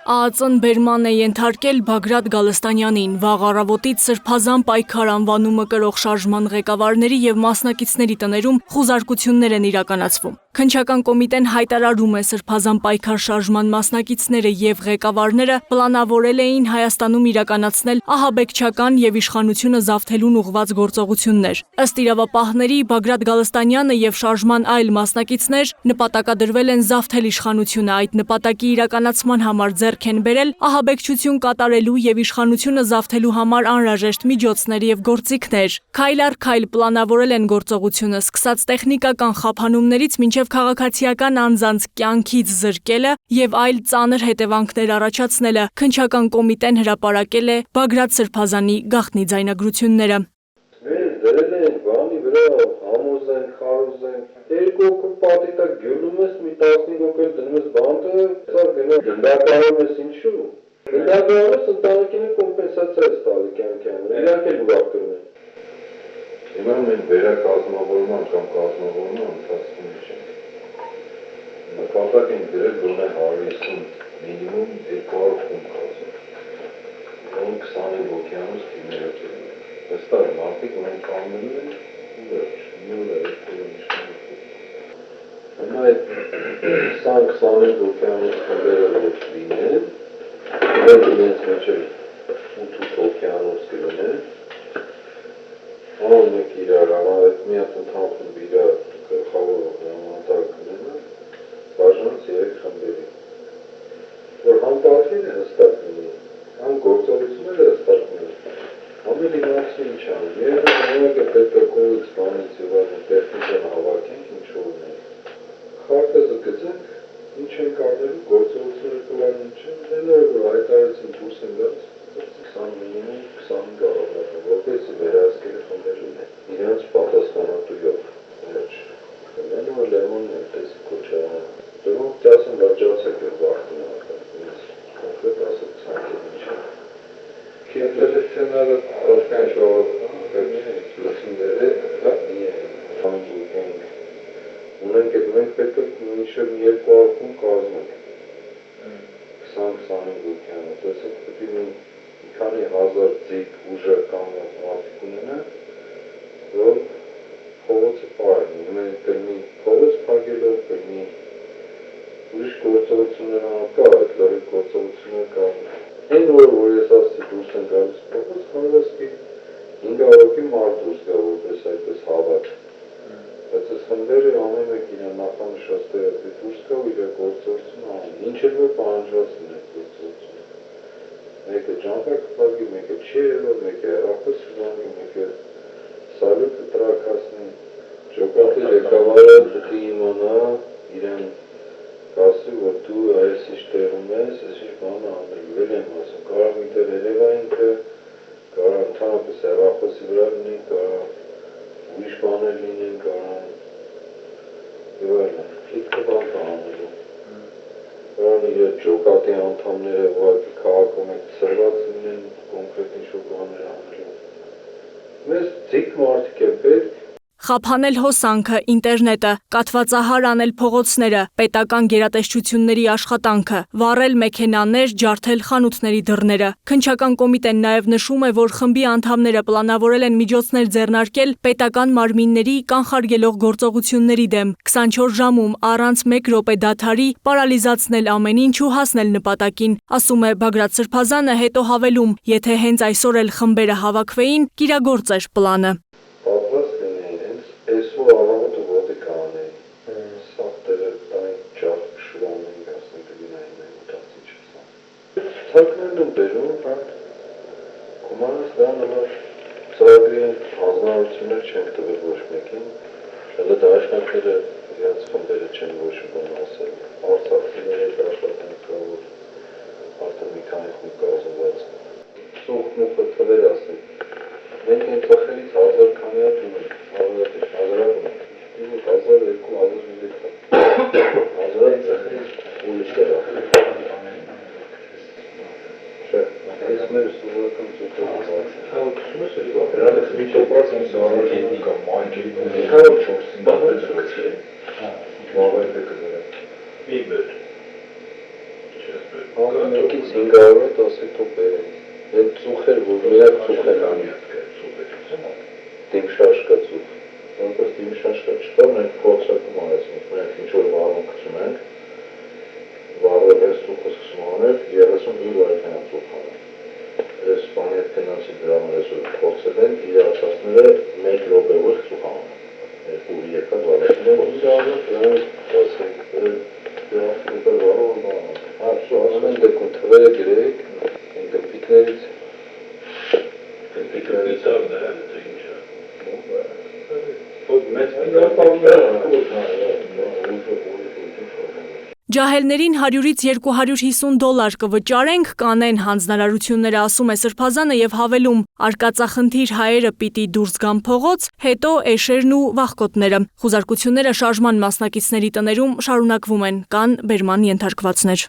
ԱԱԾ-ն բերման է ենթարկել Բագրատ Գալստանյանին, վաղ առավոտից սրբազան պայքար անվանումը կրող շարժման ղեկավարների և մասնակիցների տներում խուզարկություններ են իրականացվում։ Քննչական կոմիտեն հայտարարում է սրբազան պայքար շարժման մասնակիցները և ղեկավարները պլանավորել էին Հայաստանում իրականացնել ահաբեկչական և իշխանությունը զավթելուն ուղղված գործողություններ։ Ըստ իրավապահների, Բագրատ Գալստանյանը և շարժման այլ մասնակիցներ նպատակադրվել են զավթել իշխանությունը, այդ նպատակի իրականացման համար ձեռք են բերել ահաբեկչություն կատարելու և իշխանությունը զավթելու համար անհրաժեշտ միջոցներ և գործիքներ։ Քայլ առ քայլ պլանավորել են գործողությունը, սկսած տեխնիկական խափանումներից մինչև քաղաքացիական անձանց կյանքից զրկելը և այլ ծանր հետևանքներ առաջացնելը։ Քննչական կոմիտեն հրապարակել է Բագրատ սրբազանի գաղտնի ձայնագրությունները։ Մեր դրել են բանի վրա, համոզենք, խարոզենք, երկու հոգու պատի տակ գյունում ես, մի 15 հոգու դնում ես բանտը, սա գնդակարում ես ինչու։ Գնդակարում ես ընտանիքին կոմպենսացիա ես տալի կյանքի համար, իրանք էլ ուրախ կրում են։ Հիմա մենք վերակազմավորման կամ կազմավորման ընթացքում չենք։ Նպատակ ենք դրել գոնե 150 մինիմում 200 խումբ կազմել։ 25 հոգյանոց թիմերը կերել։ Վստահ մարդիկ մենք կանգնում են ու վերջ, նույնը Հիմա այդ 20-25 հոգյանոց խմբերը որ լինեն, որ իրենց մեջև 8 հոգյանոց կլինեն, մեկ իրար այդ մի հատ ընդհանուր իրար գլխավոր հրամանատար կլինեն, բաժանած 3 խմբերի, որ համբարձին է հստակ լինի, համ գործողությունները հստակ լինի, ամեն իմանցի ինչ անում, միևնույն պետք է կողից բանից և այլն տեխնիկան հավաքենք, ինչ-որ ունենք, խարտեզը գծենք, ինչ ենք անելու, գործողությունները կլան ինչ են, դենը որ հայտարարեցին դուրս են գալիս, 20 մինիմում 25 առավոտը, որպեսզի վերահսկելի խմբեր լինեն, իրենց պատասխանատուով, վերջ, կլեն որ լեմոնն է, տեսի կոչարանը, դրում տասն լրջացեք և վախտին ակա, կոնկրետ ասել ծանքել ինչ է։ Կետել է սենարը ալքան շողով լսունդեր է, ունենք էդ մենք պետք է մինչև 200 խումբ կազմենք, 20-25 հոգյանը, տեսեք պետք է մի քանի հազար ձիգ ուժը կանգնած մարդիկ ունենան, որ փողոցը պարեն, մենք կլինի փողոց փակելով, կլինի ուրիշ գործողություններ կա, այդ լրիվ գործողություններ կա, այն որ ես ասի դուրս են գալիս փողոց, հանրասկի 500 հոգի մարդ դուրս գա, որպես այդպես հավաք, բայց այս խմբերը ամեն մեկ իրան նախանշած տեղը դուրս գա ու իր գործողություն անում, ինչ էլ որ պահանջվածն է գործողությունը, մեկը ջանքակ կպարգի, մեկը չի երելով, մեկը հեռախոս կզանգի, մեկը սալյուտը տրակասնի, ճոկատի ղեկավարը պետք է իմանա իրեն կասի, որ դու այս ինչ տեղում ես, այս ինչ բանը անելու, էլ եմ ասում, կարող միտեղ երևա ինքը, կարող ընդհանրապես հեռախոսի վրա լինի, կարող ուրիշ բաներ լինեն, կարող և այլն, քիթքը բան կա անելու, կարող իր ճոկատի անդամները ուղղակի քաղաքում եք ծրված լինեն, կոնկրետ ինչ-որ բաներ անելու, մեզ ձիգ մարդիկ է պետք, Խափանել հոսանքը, ինտերնետը, կաթվածահար անել փողոցները, պետական գերատեսչությունների աշխատանքը, վառել մեքենաներ, ջարդել խանութների դռները։ Քննչական կոմիտեն նաև նշում է, որ խմբի անդամները պլանավորել են միջոցներ ձեռնարկել պետական մարմինների կանխարգելող գործողությունների դեմ, 24 ժամում առանց 1 րոպե դադարի պարալիզացնել ամեն ինչ ու հասնել նպատակին, ասում է Բագրատ Սրբազանը, հետո հավելում, եթե հենց այսօր էլ խմբերը հավաքվեին, կիրագործեր պլանը։ Այսօր առավոտը ոտի կանեի, սաղ տեղը տային ճախ շուրանեին ասնի կլինային այն ուտացի չսան։ Թակներն եմ բերում, կոմանս դան համար ծրագրի հանձնարարություններ չենք տվել ոչ մեկին, շատը դաշնակները իրաց խմբերը չեն ոչ բան ասել, արցախցիները դաշնատենք կա, որ արդեն մի քանի խումբ կազմված, սուխ մուխը թվեր ասել, մենք են ծախերից 1000 քանի հատ ունենք, հազարատ ունենք, 1000, 2000, 1000 ծախերից ուրիշտեր ասել, չէ, այս մեր սովորական ծոխով հաղորդում ես էլի, հրանից մի չոպրած եմ սարարում կամ մայջինում, հավոր չորսին դատել չկցրել, մաղայդ է կզրել, մի բեր, չես բեր, Ամենից 500-ը 10 թոփ բերեն։ Այդ ծուխեր, որ միակ ծուխեր անի։ Դիմշաշկա ծուխ։ Որպես դիմշաշկա չկա, մենք փորձարկում արեցինք, մենք ինչ-որ վառում գցում ենք, վառել այս ծուխը սկսում անել, 35 վայրկյան ծուխ անել։ Այս բանի հետ գնացի դրան այսօր փորձել են, իրացածները 1 րոպեով ծուխ անել։ Երկու եկա վառել։ Ամեն դեպքում թվերը գրեք, գլպիկներից Ջահելներին 100-ից $250 կվճարենք, կանեն հանձնարարությունները, ասում է Սրբազանը եւ հավելում, արկածախնդիր հայերը պիտի դուրս գան փողոց, հետո էշերն ու վախկոտները։ Խուզարկությունները շարժման մասնակիցների տներում շարունակվում են, կան բերման ենթարկվածներ։